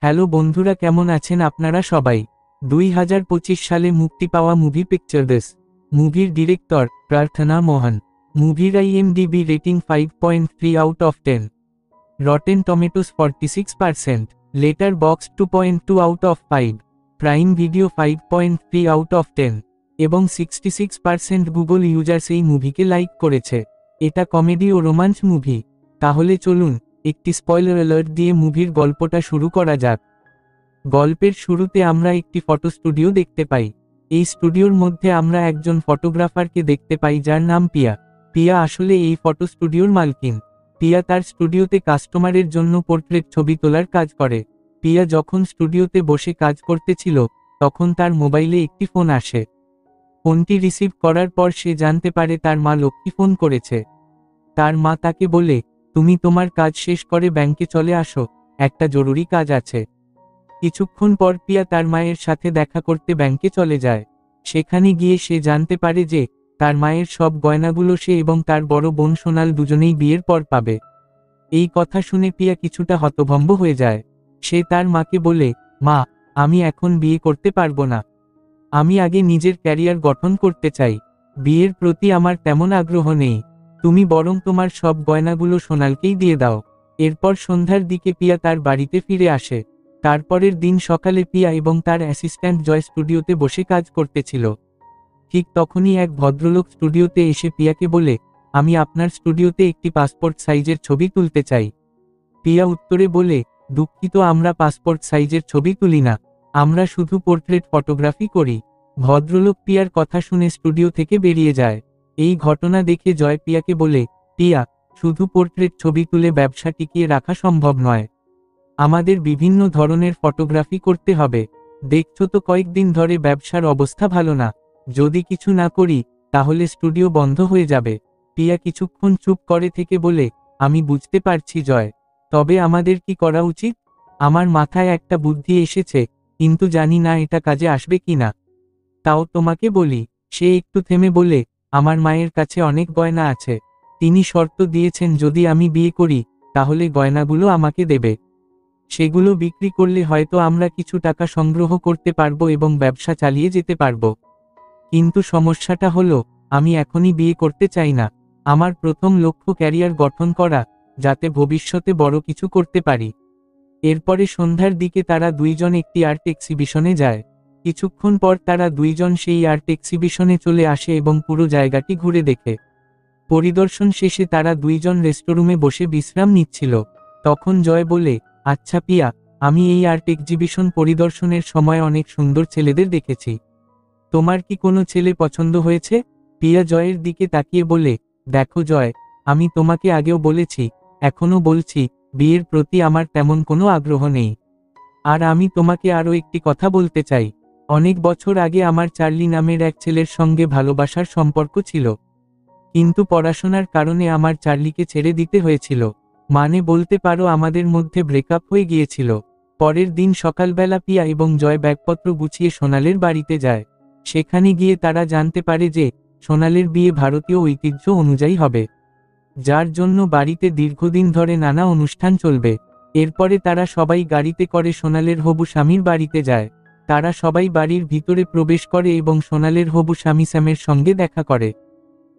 Hello বন্ধুরা, কেমন আছেন আপনারা সবাই? 2025 সালে মুক্তি পাওয়া মুভি পিকচারস মুভির ডিরেক্টর প্রার্থনা মোহন। মুভির IMDb rating 5.3 out of 10, rotten tomatoes 46%, letter box 2.2 out of 5, prime video 5.3 out of 10 এবং 66% গুগল ইউজার্স এই মুভিকে লাইক করেছে। এটা কমেডি ও রোমান্স মুভি। তাহলে চলুন একটি স্পয়লার অ্যালার্ট দিয়ে মুভির গল্পটা শুরু করা যাক। গল্পের শুরুতে আমরা একটি ফটো স্টুডিও দেখতে পাই। এই স্টুডিওর মধ্যে আমরা একজন ফটোগ্রাফারকে দেখতে পাই যার নাম পিয়া। পিয়া আসলে এই ফটো স্টুডিওর মালকিন। পিয়া তার স্টুডিওতে কাস্টমারের জন্য পোর্ট্রেট ছবি তোলার কাজ করে। পিয়া যখন স্টুডিওতে বসে কাজ করতেছিল তখন তার মোবাইলে একটি ফোন আসে। ফোনটি রিসিভ করার পর সে জানতে পারে তার মা লক্ষ্মী ফোন করেছে। তার মা তাকে বলে, তুমি তোমার কাজ শেষ করে ব্যাংকে চলে আসো, একটা জরুরি কাজ আছে। কিছুক্ষণ পর পিয়া তার মায়ের সাথে দেখা করতে ব্যাংকে চলে যায়। সেখানে গিয়ে সে জানতে পারে যে তার মায়ের সব গয়নাগুলো সে এবং তার বড় বোন সোনাল দুজনেই বিয়ের পর পাবে। এই কথা শুনে পিয়া কিছুটা হতভম্ব হয়ে যায়। সে তার মাকে বলে, মা, আমি এখন বিয়ে করতে পারবো না। আমি আগে নিজের ক্যারিয়ার গঠন করতে চাই। বিয়ের প্রতি আমার তেমন আগ্রহ নেই। তুমি বরং তোমার সব গয়নাগুলো সোনালকেই দিয়ে দাও। এরপর সন্ধ্যার দিকে পিয়া তার বাড়িতে ফিরে আসে। তারপরের দিন সকালে পিয়া এবং তার অ্যাসিস্ট্যান্ট জয় স্টুডিওতে বসে কাজ করতেছিল। ঠিক তখনই এক ভদ্রলোক স্টুডিওতে এসে পিয়াকে বলে, আমি আপনার স্টুডিওতে একটি পাসপোর্ট সাইজের ছবি তুলতে চাই। পিয়া উত্তরে বলে, দুঃখিত, আমরা পাসপোর্ট সাইজের ছবি তুলি না, আমরা শুধু পোর্ট্রেট ফটোগ্রাফি করি। ভদ্রলোক পিয়ার কথা শুনে স্টুডিও থেকে বেরিয়ে যায়। এই ঘটনা দেখে জয় পিয়াকে বলে, পিয়া, শুধু পোর্ট্রেট ছবি তুলে ব্যবসা টিকিয়ে রাখা সম্ভব নয়। আমাদের বিভিন্ন ধরনের ফটোগ্রাফি করতে হবে। দেখছো তো কয়েকদিন ধরে ব্যবসার অবস্থা ভালো না। যদি কিছু না করি তাহলে স্টুডিও বন্ধ হয়ে যাবে। পিয়া কিছুক্ষণ চুপ করে থেকে বলে, আমি বুঝতে পারছি জয়, তবে আমাদের কি করা উচিত? আমার মাথায় একটা বুদ্ধি এসেছে, কিন্তু জানি না এটা কাজে আসবে কিনা। তাও তোমাকে বলি। সে একটু থেমে বলে, আমার মায়ের কাছে অনেক গয়না আছে। তিনি শর্ত দিয়েছেন যদি আমি বিয়ে করি তাহলে গয়নাগুলো আমাকে দেবে। সেগুলো বিক্রি করলে হয়তো আমরা কিছু টাকা সংগ্রহ করতে পারবো এবং ব্যবসা চালিয়ে যেতে পারবো। কিন্তু সমস্যাটা হলো, আমি এখনই বিয়ে করতে চাই না। আমার প্রথম লক্ষ্য ক্যারিয়ার গঠন করা, যাতে ভবিষ্যতে বড় কিছু করতে পারি। এরপরে সন্ধ্যার দিকে তারা দুইজন একটি আর্ট এক্সিবিশনে যায়। কিছুক্ষণ পর তারা দুইজন সেই আর্ট এক্সিবিশনে চলে আসে এবং পুরো জায়গাটি ঘুরে দেখে। পরিদর্শন শেষে তারা দুইজন রেস্টরুমে বসে বিশ্রাম নিচ্ছিল। তখন জয় বলে, আচ্ছা পিয়া, আমি এই আর্ট এক্সিবিশন পরিদর্শনের সময় অনেক সুন্দর ছেলেদের দেখেছি। তোমার কি কোনো ছেলে পছন্দ হয়েছে? পিয়া জয়ের দিকে তাকিয়ে বলে, দেখো জয়, আমি তোমাকে আগেও বলেছি, এখনও বলছি, বিয়ের প্রতি আমার তেমন কোনো আগ্রহ নেই। আর আমি তোমাকে আরও একটি কথা বলতে চাই। অনেক বছর আগে আমার চার্লি নামের এক ছেলের সঙ্গে ভালোবাসার সম্পর্ক ছিল। কিন্তু পড়াশোনার কারণে আমার চার্লিকে ছেড়ে দিতে হয়েছিল। মানে বলতে পারো আমাদের মধ্যে ব্রেকআপ হয়ে গিয়েছিল। পরের দিন সকালবেলা পিয়া এবং জয় ব্যাগপত্র গুছিয়ে সোনালের বাড়িতে যায়। সেখানে গিয়ে তারা জানতে পারে যে সোনালের বিয়ে ভারতীয় ঐতিহ্য অনুযায়ী হবে, যার জন্য বাড়িতে দীর্ঘদিন ধরে নানা অনুষ্ঠান চলবে। এরপরে তারা সবাই গাড়িতে করে সোনালের হবু স্বামীর বাড়িতে যায়। তারা সবাই বাড়ির ভিতরে প্রবেশ করে এবং সোনালের হবু স্বামী স্যামের সঙ্গে দেখা করে।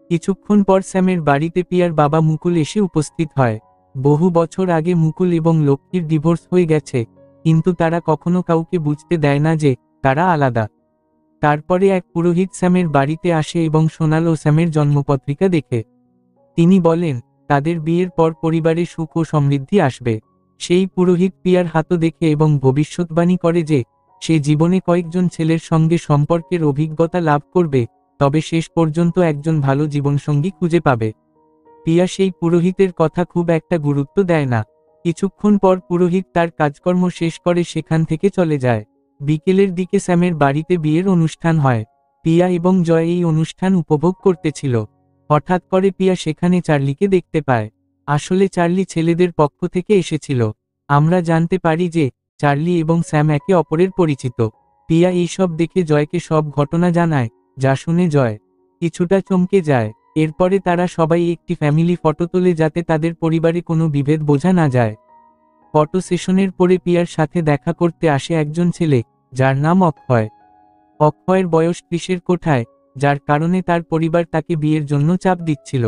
কিছুক্ষণ পর স্যামের বাড়িতে পিয়ার বাবা মুকুল এসে উপস্থিত হয়। বহু বছর আগে মুকুল এবং লক্ষ্মীর ডিভোর্স হয়ে গেছে, কিন্তু তারা কখনো কাউকে বুঝতে দেয় না যে তারা আলাদা। তারপরে এক পুরোহিত স্যামের বাড়িতে আসে এবং সোনাল ও স্যামের জন্মপত্রিকা দেখে। তিনি বলেন তাদের বিয়ের পর পরিবারে সুখ ও সমৃদ্ধি আসবে। সেই পুরোহিত পিয়ার হাত দেখে এবং ভবিষ্যৎবাণী করে যে সে জীবনে কয়েকজন ছেলের সঙ্গে সম্পর্কের অভিজ্ঞতা লাভ করবে, তবে শেষ পর্যন্ত একজন ভালো জীবনসঙ্গী খুঁজে পাবে। পিয়া সেই পুরোহিতের কথা খুব একটা গুরুত্ব দেয় না। কিছুক্ষণ পর পুরোহিত তার কাজকর্ম শেষ করে সেখান থেকে চলে যায়। বিকেলের দিকে স্যামের বাড়িতে বিয়ের অনুষ্ঠান হয়। পিয়া এবং জয় এই অনুষ্ঠান উপভোগ করতেছিল। হঠাৎ করে পিয়া সেখানে চার্লিকে দেখতে পায়। আসলে চার্লি ছেলেদের পক্ষ থেকে এসেছিল। আমরা জানতে পারি যে চার্লি এবং স্যাম একে অপরের পরিচিত। পিয়া এইসব দেখে জয়কে সব ঘটনা জানায়, যা শুনে জয় কিছুটা চমকে যায়। এরপরে তারা সবাই একটি ফ্যামিলি ফটো তোলে যাতে তাদের পরিবারে কোনো বিভেদ বোঝা না যায়। ফটো সেশনের পরে পিয়ার সাথে দেখা করতে আসে একজন ছেলে, যার নাম অক্ষয়। অক্ষয়ের বয়স 30-এর কোঠায়, যার কারণে তার পরিবার তাকে বিয়ের জন্য চাপ দিচ্ছিল।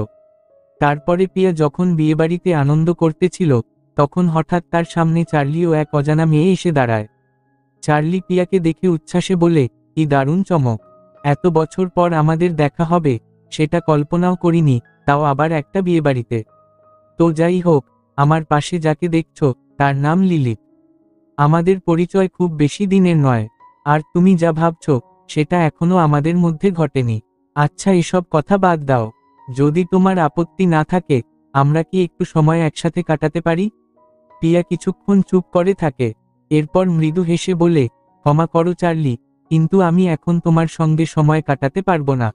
তারপরে পিয়া যখন বিয়েবাড়িতে আনন্দ করতেছিল, তখন হঠাৎ তার সামনে চার্লি ও এক অজানা মেয়ে এসে দাঁড়ায়। চার্লি পিয়াকে দেখে উচ্ছ্বাসে বলে, কি দারুণ চমক! এত বছর পর আমাদের দেখা হবে, সেটা কল্পনাও করিনি, তাও আবার একটা বিয়েবাড়িতে। তো যাই হোক, আমার পাশে যাকে দেখছ, তার নাম লিলিত। আমাদের পরিচয় খুব বেশি দিনের নয়, আর তুমি যা ভাবছ, সেটা এখনো আমাদের মধ্যে ঘটেনি। আচ্ছা, এসব কথা বাদ দাও। যদি তোমার আপত্তি না থাকে, আমরা কি একটু সময় একসাথে কাটাতে পারি? পিয়া কিছুক্ষণ চুপ করে থাকে, এরপর মৃদু হেসে বলে, ক্ষমা করো চার্লি, কিন্তু আমি এখন তোমার সঙ্গে সময় কাটাতে পারবো না।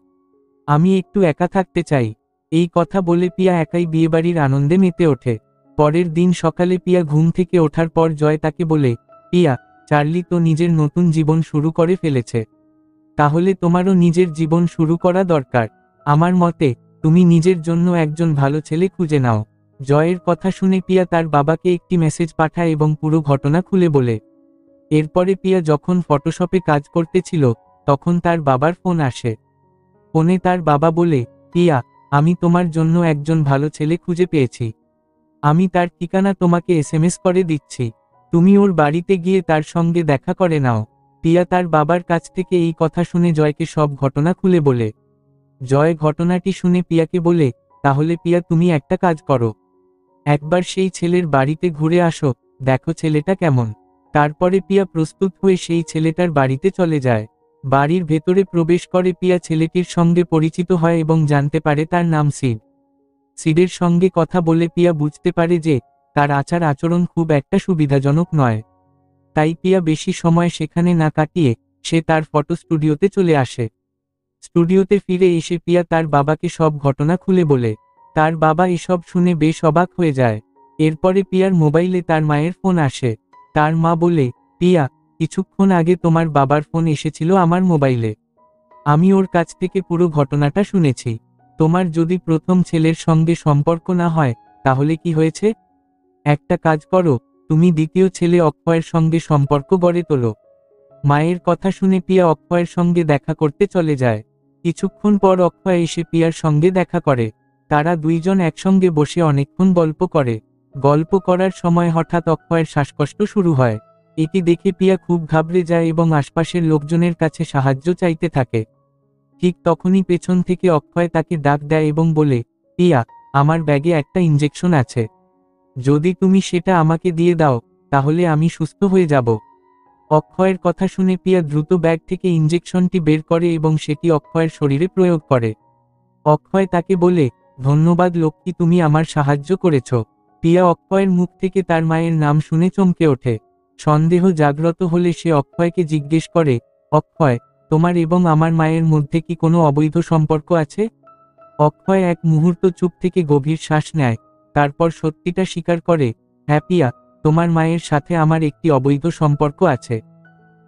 আমি একটু একা থাকতে চাই। এই কথা বলে পিয়া একাই বিয়েবাড়ির আনন্দে মেতে ওঠে। পরের দিন সকালে পিয়া ঘুম থেকে ওঠার পর জয় তাকে বলে, পিয়া, চার্লি তো নিজের নতুন জীবন শুরু করে ফেলেছে। তাহলে তোমারও নিজের জীবন শুরু করা দরকার। আমার মতে, তুমি নিজের জন্য একজন ভালো ছেলে খুঁজে নাও। জয়ের কথা শুনে পিয়া তার বাবাকে একটি মেসেজ পাঠায় এবং পুরো ঘটনা খুলে বলে। এরপরে পিয়া যখন ফটোশপে কাজ করতেছিল, তখন তার বাবার ফোন আসে। ফোনে তার বাবা বলে, পিয়া, আমি তোমার জন্য একজন ভালো ছেলে খুঁজে পেয়েছি। আমি তার ঠিকানা তোমাকে এসএমএস করে দিচ্ছি। তুমি ওর বাড়িতে গিয়ে তার সঙ্গে দেখা করে নাও। পিয়া তার বাবার কাছ থেকে এই কথা শুনে জয়কে সব ঘটনা খুলে বলে। জয় ঘটনাটি শুনে পিয়াকে বলে, তাহলে পিয়া তুমি একটা কাজ করো। একবার সেই ছেলের বাড়িতে ঘুরে আসো, দেখো ছেলেটা কেমন। তারপরে পিয়া প্রস্তুত হয়ে সেই ছেলেটার বাড়িতে চলে যায়। বাড়ির ভেতরে প্রবেশ করে পিয়া ছেলেটির সঙ্গে পরিচিত হয় এবং জানতে পারে তার নাম সিড। সিডের সঙ্গে কথা বলে পিয়া বুঝতে পারে যে, তার আচার আচরণ খুব একটা সুবিধাজনক নয়। তাই পিয়া বেশি সময় সেখানে না কাটিয়ে, সে তার ফটো স্টুডিওতে চলে আসে। স্টুডিওতে ফিরে এসে পিয়া তার বাবাকে সব ঘটনা খুলে বলে। তার বাবা এসব শুনে বেশ অবাক হয়ে যায়। এরপরে পিয়ার মোবাইলে তার মায়ের ফোন আসে। তার মা বলে, পিয়া, কিছুক্ষণ আগে তোমার বাবার ফোন এসেছিল আমার মোবাইলে। আমি ওর কাছ থেকে পুরো ঘটনাটা শুনেছি। তোমার যদি প্রথম ছেলের সঙ্গে সম্পর্ক না হয়, তাহলে কি হয়েছে? একটা কাজ করো, তুমি দ্বিতীয় ছেলে অক্ষয়ের সঙ্গে সম্পর্ক গড়ে তোলো। মায়ের কথা শুনে পিয়া অক্ষয়ের সঙ্গে দেখা করতে চলে যায়। কিছুক্ষণ পর অক্ষয় এসে পিয়ার সঙ্গে দেখা করে। তারা দুইজন একসঙ্গে বসে অনেকক্ষণ গল্প করে। গল্প করার সময় হঠাৎ অক্ষয়ের শ্বাসকষ্ট শুরু হয়। এটি দেখে পিয়া খুব ঘাবড়ে যায় এবং আশপাশের লোকজনের কাছে সাহায্য চাইতে থাকে। ঠিক তখনই পেছন থেকে অক্ষয় তাকে ডাক দেয় এবং বলে, পিয়া, আমার ব্যাগে একটা ইনজেকশন আছে। যদি তুমি সেটা আমাকে দিয়ে দাও, তাহলে আমি সুস্থ হয়ে যাব। অক্ষয়ের কথা শুনে পিয়া দ্রুত ব্যাগ থেকে ইনজেকশনটি বের করে এবং সেটি অক্ষয়ের শরীরে প্রয়োগ করে। অক্ষয় তাকে বলে, ধন্যবাদ লক্ষ্মী, তুমি আমার সাহায্য করেছ। পিয়া অক্ষয়ের মুখ থেকে তার মায়ের নাম শুনে চমকে ওঠে। সন্দেহ জাগ্রত হলে সে অক্ষয়কে জিজ্ঞেস করে, অক্ষয়, তোমার এবং আমার মায়ের মধ্যে কি কোনো অবৈধ সম্পর্ক আছে? অক্ষয় এক মুহূর্ত চুপ থেকে গভীর শ্বাস নেয়, তারপর সত্যিটা স্বীকার করে, হ্যাঁ পিয়া, তোমার মায়ের সাথে আমার একটি অবৈধ সম্পর্ক আছে।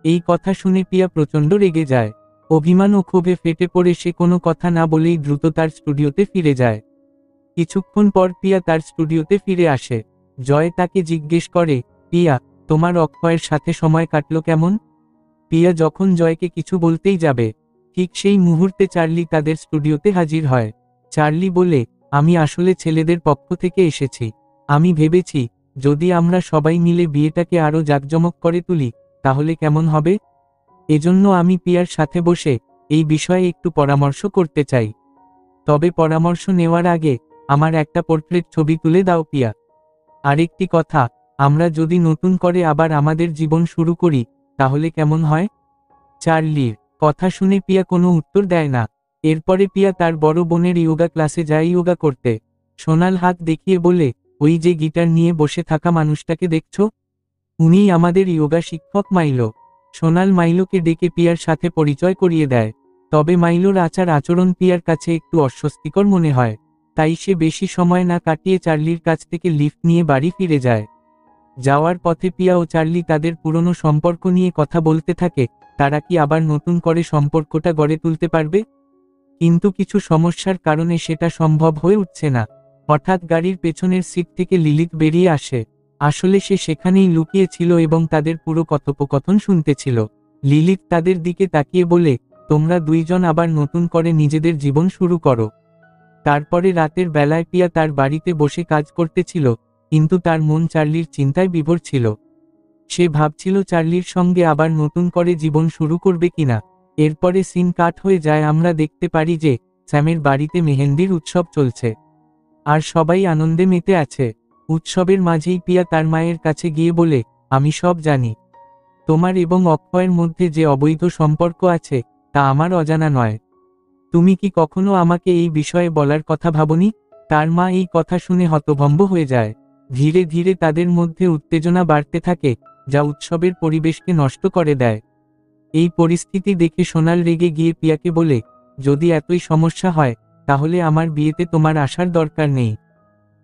এই কথা শুনে পিয়া প্রচণ্ড রেগে যায়। অভিমান ও ক্ষোভে ফেটে পড়ে সে কোনো কথা না বলেই দ্রুত তার স্টুডিওতে ফিরে যায়। কিছুক্ষণ পর পিয়া তার স্টুডিওতে ফিরে আসে। জয় তাকে জিজ্ঞেস করে, পিয়া, তোমার অক্ষয়ের সাথে সময় কাটলো কেমন? পিয়া যখন জয়কে কিছু বলতেই যাবে, ঠিক সেই মুহূর্তে চার্লি তাদের স্টুডিওতে হাজির হয়। চার্লি বলে, আমি আসলে ছেলেদের পক্ষ থেকে এসেছি। আমি ভেবেছি, যদি আমরা সবাই মিলে বিয়েটাকে আরও জাঁকজমক করে তুলি, তাহলে কেমন হবে? এজন্য আমি পিয়ার সাথে বসে এই বিষয়ে একটু পরামর্শ করতে চাই। তবে পরামর্শ নেওয়ার আগে আমার একটা পোর্ট্রেট ছবি তুলে দাও পিয়া। আরেকটি কথা, আমরা যদি নতুন করে আবার আমাদের জীবন শুরু করি, তাহলে কেমন হয়? চার্লির কথা শুনে পিয়া কোনো উত্তর দেয় না। এরপরে পিয়া তার বড় বোনের ইয়োগা ক্লাসে যায় ইয়োগা করতে। সোনাল হাত দেখিয়ে বলে, ওই যে গিটার নিয়ে বসে থাকা মানুষটাকে দেখছো? উনিই আমাদের ইয়োগা শিক্ষক মাইলো। সোনাল মাইলোকে ডেকে পিয়ার সাথে পরিচয় করিয়ে দেয়। তবে মাইলোর আচার আচরণ পিয়ার কাছে একটু অস্বস্তিকর মনে হয়। তাই সে বেশি সময় না কাটিয়ে চার্লির কাছ থেকে লিফট নিয়ে বাড়ি ফিরে যায়। যাওয়ার পথে পিয়া ও চার্লি তাদের পুরনো সম্পর্ক নিয়ে কথা বলতে থাকে, তারা কি আবার নতুন করে সম্পর্কটা গড়ে তুলতে পারবে? কিন্তু কিছু সমস্যার কারণে সেটা সম্ভব হয়ে উঠছে না। হঠাৎ গাড়ির পেছনের সিট থেকে লিলিত বেরিয়ে আসে। আসলে সে সেখানেই লুকিয়ে ছিল এবং তাদের পুরো কথোপকথন শুনতেছিল। লিলিথ তাদের দিকে তাকিয়ে বলে, তোমরা দুইজন আবার নতুন করে নিজেদের জীবন শুরু করো। তারপরে রাতের বেলায় পিয়া তার বাড়িতে বসে কাজ করতেছিল, কিন্তু তার মন চার্লির চিন্তায় বিভোর ছিল। সে ভাবছিল চার্লির সঙ্গে আবার নতুন করে জীবন শুরু করবে কিনা। এরপরে সিন কাট হয়ে যায়, আমরা দেখতে পারি যে স্যামের বাড়িতে মেহেন্দির উৎসব চলছে আর সবাই আনন্দে মেতে আছে। উৎসবের মাঝেই পিয়া তার মায়ের কাছে গিয়ে বলে, আমি সব জানি। তোমার এবং অক্ষয়ের মধ্যে যে অবৈধ সম্পর্ক আছে তা আমার অজানা নয়। তুমি কি কখনো আমাকে এই বিষয়ে বলার কথা ভাবনি? তার মা এই কথা শুনে হতভম্ব হয়ে যায়। ধীরে ধীরে তাদের মধ্যে উত্তেজনা বাড়তে থাকে, যা উৎসবের পরিবেশকে নষ্ট করে দেয়। এই পরিস্থিতি দেখে সোনাল রেগে গিয়ে পিয়াকে বলে, যদি এতই সমস্যা হয় তাহলে আমার বিয়েতে তোমার আসার দরকার নেই।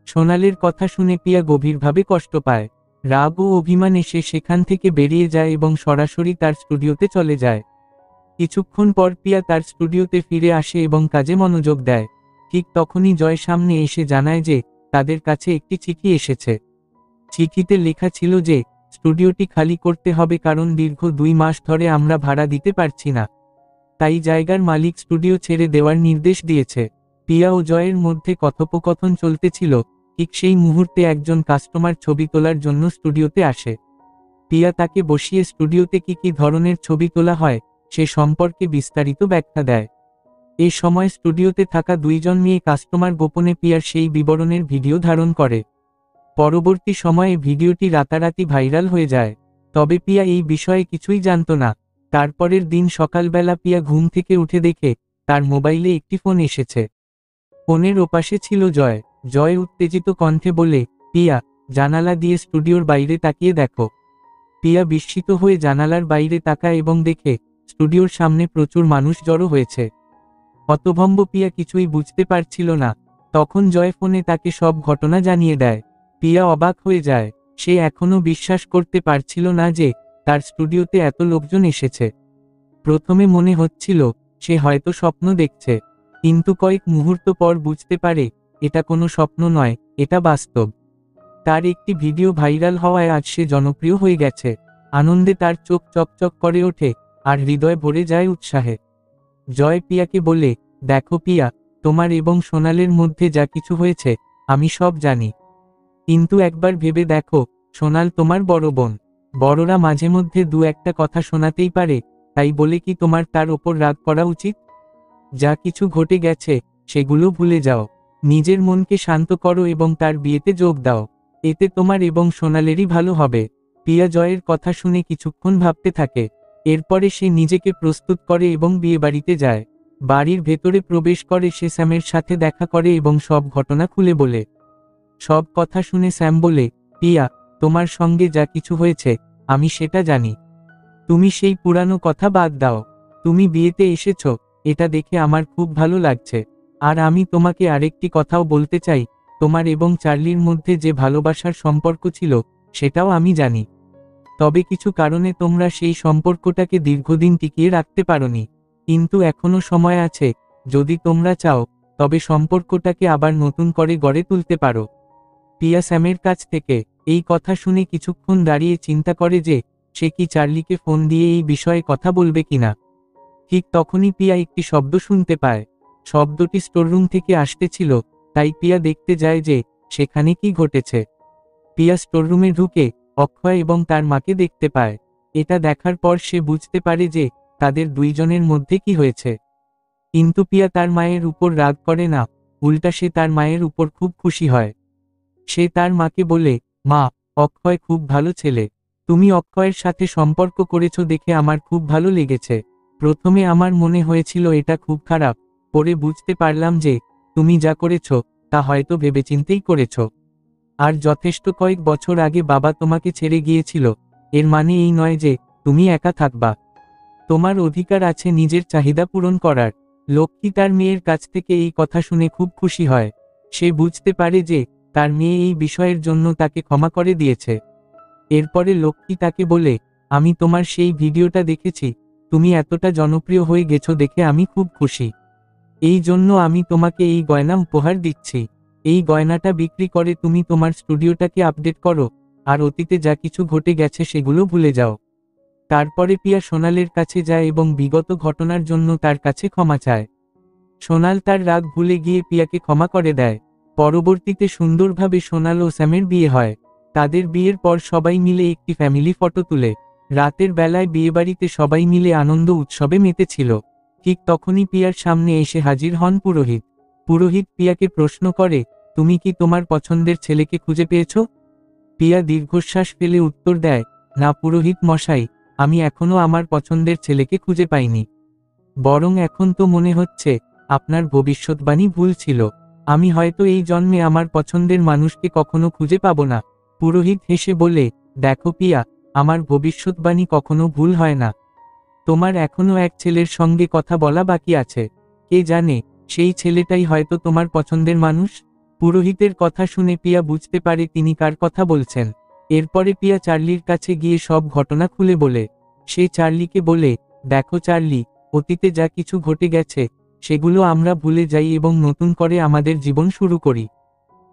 সোনালের কথা শুনে পিয়া গভীরভাবে কষ্ট পায়। রাগ ও অভিমান এসে সেখান থেকে বেরিয়ে যায় এবং সরাসরি তার স্টুডিওতে চলে যায়। কিছুক্ষণ পর পিয়া তার স্টুডিওতে ফিরে আসে এবং কাজে মনোযোগ দেয়। ঠিক তখনই জয় সামনে এসে জানায় যে তাদের কাছে একটি চিঠি এসেছে। চিঠিতে লেখা ছিল যে স্টুডিওটি খালি করতে হবে কারণ দীর্ঘ 2 মাস ধরে আমরা ভাড়া দিতে পারছি না। তাই জায়গার মালিক স্টুডিও ছেড়ে দেওয়ার নির্দেশ দিয়েছে। পিয়া ও জয়ের মধ্যে কথোপকথন চলতেছিল, ঠিক সেই মুহূর্তে একজন কাস্টমার ছবি তোলার জন্য স্টুডিওতে আসে। পিয়া তাকে বসিয়ে স্টুডিওতে কি ধরনের ছবি তোলা হয় সে সম্পর্কে বিস্তারিত ব্যাখ্যা দেয়। এ সময় স্টুডিওতে থাকা 2 জন মেয়ে কাস্টমার গোপনে পিয়ার সেই বিবরণের ভিডিও ধারণ করে। পরবর্তী সময়ে ভিডিওটি রাতারাতি ভাইরাল হয়ে যায়। তবে পিয়া এই বিষয়ে কিছুই জানত না। তারপরের দিন সকালবেলা পিয়া ঘুম থেকে উঠে দেখে তার মোবাইলে একটি ফোন এসেছে। ফোনের ওপাশে ছিল জয়। জয় উত্তেজিত কণ্ঠে বলে, পিয়া, জানালা দিয়ে স্টুডিওর বাইরে তাকিয়ে দেখো। পিয়া বিস্মিত হয়ে জানালার বাইরে তাকায় এবং দেখে স্টুডিওর সামনে প্রচুর মানুষ জড়ো হয়েছে। হতভম্ব পিয়া কিছুই বুঝতে পারছিল না। তখন জয় ফোনে তাকে সব ঘটনা জানিয়ে দেয়। পিয়া অবাক হয়ে যায়। সে এখনও বিশ্বাস করতে পারছিল না যে তার স্টুডিওতে এত লোকজন এসেছে। প্রথমে মনে হচ্ছিল সে হয়তো স্বপ্ন দেখছে, কিন্তু কয়েক মুহূর্ত পর বুঝতে পারে এটা কোনো স্বপ্ন নয়, এটা বাস্তব। তার একটি ভিডিও ভাইরাল হওয়ায় আজ সে জনপ্রিয় হয়ে গেছে। আনন্দে তার চোখ চকচক করে ওঠে আর হৃদয় ভরে যায় উৎসাহে। জয় পিয়াকে বলে, দেখো পিয়া, তোমার এবং সোনালের মধ্যে যা কিছু হয়েছে আমি সব জানি। কিন্তু একবার ভেবে দেখো, সোনাল তোমার বড় বোন। বড়রা মাঝে মধ্যে 2-1টা কথা শোনাতেই পারে, তাই বলে কি তোমার তার ওপর রাগ করা উচিত? যা কিছু ঘটে গেছে সেগুলো ভুলে যাও। নিজের মনকে শান্ত করো এবং তার বিয়েতে যোগ দাও। এতে তোমার এবং সোনালেরই ভালো হবে। পিয়া জয়ের কথা শুনে কিছুক্ষণ ভাবতে থাকে। এরপরে সে নিজেকে প্রস্তুত করে এবং বিয়েবাড়িতে যায়। বাড়ির ভেতরে প্রবেশ করে সে স্যামের সাথে দেখা করে এবং সব ঘটনা খুলে বলে। সব কথা শুনে স্যাম বলে, পিয়া, তোমার সঙ্গে যা কিছু হয়েছে আমি সেটা জানি। তুমি সেই পুরানো কথা বাদ দাও। তুমি বিয়েতে এসেছ, এটা দেখে আমার খুব ভালো লাগছে। আর আমি তোমাকে আরেকটি কথাও বলতে চাই, তোমার এবং চার্লির মধ্যে যে ভালোবাসার সম্পর্ক ছিল সেটাও আমি জানি। তবে কিছু কারণে তোমরা সেই সম্পর্কটাকে দীর্ঘদিন টিকিয়ে রাখতে পারোনি। কিন্তু এখনো সময় আছে, যদি তোমরা চাও তবে সম্পর্কটাকে আবার নতুন করে গড়ে তুলতে পারো। পিয়া স্যামের কাছ থেকে এই কথা শুনে কিছুক্ষণ দাঁড়িয়ে চিন্তা করে যে সে কি চার্লিকে ফোন দিয়ে এই বিষয়ে কথা বলবে কিনা। ঠিক তখনই পিয়া একটি শব্দ শুনতে পায়। শব্দটি স্টোররুম থেকে আসতেছিল, তাই পিয়া দেখতে যায় যে সেখানে কি ঘটেছে। পিয়া স্টোররুমে ঢুকে অক্ষয় এবং তার মাকে দেখতে পায়। এটা দেখার পর সে বুঝতে পারে যে তাদের 2 জনের মধ্যে কি হয়েছে। কিন্তু পিয়া তার মায়ের উপর রাগ করে না, উল্টা সে তার মায়ের উপর খুব খুশি হয়। সে তার মাকে বলে, মা, অক্ষয় খুব ভালো ছেলে। তুমি অক্ষয়ের সাথে সম্পর্ক করেছো দেখে আমার খুব ভালো লেগেছে। প্রথমে আমার মনে হয়েছিল এটা খুব খারাপ, পরে বুঝতে পারলাম যে তুমি যা করেছো তা হয়তো ভেবেচিন্তেই করেছো। আর যথেষ্ট কয়েক বছর আগে বাবা তোমাকে ছেড়ে গিয়েছিল, এর মানে এই নয় যে তুমি একা থাকবা। তোমার অধিকার আছে নিজের চাহিদা পূরণ করার। লক্ষ্মী তার মেয়ের কাছ থেকে এই কথা শুনে খুব খুশি হয়। সে বুঝতে পারে যে তার মেয়ে এই বিষয়ের জন্য তাকে ক্ষমা করে দিয়েছে। এরপরে লক্ষ্মী তাকে বলে, আমি তোমার সেই ভিডিওটা দেখেছি, তুমি এতটা জনপ্রিয় হয়ে গেছো দেখে আমি খুব খুশি। এই জন্য আমি তোমাকে এই গয়না উপহার দিচ্ছি। এই গয়নাটা বিক্রি করে তুমি তোমার স্টুডিওটাকে আপডেট করো আর অতীতে যা কিছু ঘটে গেছে সেগুলো ভুলে যাও। তারপরে পিয়া সোনালের কাছে যায় এবং বিগত ঘটনার জন্য তার কাছে ক্ষমা চায়। সোনাল তার রাগ ভুলে গিয়ে পিয়াকে ক্ষমা করে দেয়। পরবর্তীতে সুন্দরভাবে সোনাল ও স্যামের বিয়ে হয়। তাদের বিয়ের পর সবাই মিলে একটি ফ্যামিলি ফটো তুলে। রাতের বেলায় বিয়েবাড়িতে সবাই মিলে আনন্দ উৎসবে মেতেছিল। ঠিক তখনই পিয়ার সামনে এসে হাজির হন পুরোহিত। পুরোহিত পিয়াকে প্রশ্ন করে, তুমি কি তোমার পছন্দের ছেলেকে খুঁজে পেয়েছ? পিয়া দীর্ঘশ্বাস ফেলে উত্তর দেয়, না পুরোহিত মশাই, আমি এখনো আমার পছন্দের ছেলেকে খুঁজে পাইনি। বরং এখন তো মনে হচ্ছে আপনার ভবিষ্যৎবাণী ভুল ছিল। আমি হয়তো এই জন্মে আমার পছন্দের মানুষকে কখনো খুঁজে পাব না। পুরোহিত হেসে বলে, দেখো পিয়া, আমার ভবিষ্যৎবাণী কখনো ভুল হয় না। তোমার এখনো এক ছেলের সঙ্গে কথা বলা বাকি আছে। কে জানে, সেই ছেলেটাই হয়তো তোমার পছন্দের মানুষ। পুরোহিতের কথা শুনে পিয়া বুঝতে পারে তিনি কার কথা বলছেন। এরপরে পিয়া চার্লির কাছে গিয়ে সব ঘটনা খুলে বলে। সে চার্লিকে বলে, দেখো চার্লি, অতীতে যা কিছু ঘটে গেছে সেগুলো আমরা ভুলে যাই এবং নতুন করে আমাদের জীবন শুরু করি।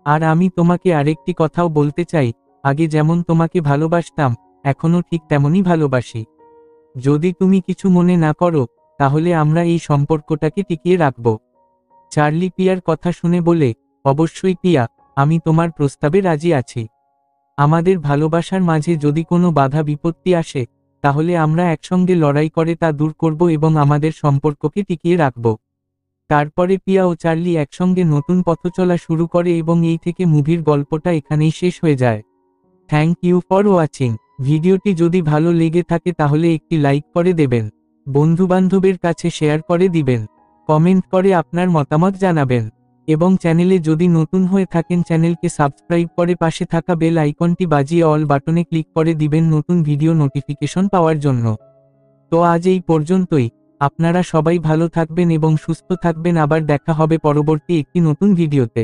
আর আমি তোমাকে আরেকটি কথাও বলতে চাই, আগে যেমন তোমাকে ভালোবাসতাম, এখনো ঠিক তেমনই ভালোবাসি। যদি তুমি কিছু মনে না করো, তাহলে আমরা এই সম্পর্কটাকে টিকিয়ে রাখব। চার্লি পিয়ার কথা শুনে বলে, অবশ্যই পিয়া, আমি তোমার প্রস্তাবে রাজি আছি। আমাদের ভালোবাসার মাঝে যদি কোনো বাধা বিপত্তি আসে, তাহলে আমরা একসঙ্গে লড়াই করে তা দূর করব এবং আমাদের সম্পর্ককে টিকিয়ে রাখব। তারপরে পিয়া ও চার্লি একসঙ্গে নতুন পথ চলা শুরু করে এবং এই থেকে মুভির গল্পটা এখানেই শেষ হয়ে যায়। Thank you for watching. ভিডিওটি যদি ভালো লেগে থাকে তাহলে একটি লাইক করে দেবেন, বন্ধুবান্ধবের কাছে শেয়ার করে দিবেন, কমেন্ট করে আপনার মতামত জানাবেন এবং চ্যানেলে যদি নতুন হয়ে থাকেন চ্যানেলকে সাবস্ক্রাইব করে পাশে থাকা বেল আইকনটি বাজিয়ে অল বাটনে ক্লিক করে দিবেন নতুন ভিডিও নোটিফিকেশন পাওয়ার জন্য। তো আজ এই পর্যন্তই। আপনারা সবাই ভালো থাকবেন এবং সুস্থ থাকবেন। আবার দেখা হবে পরবর্তী একটি নতুন ভিডিওতে।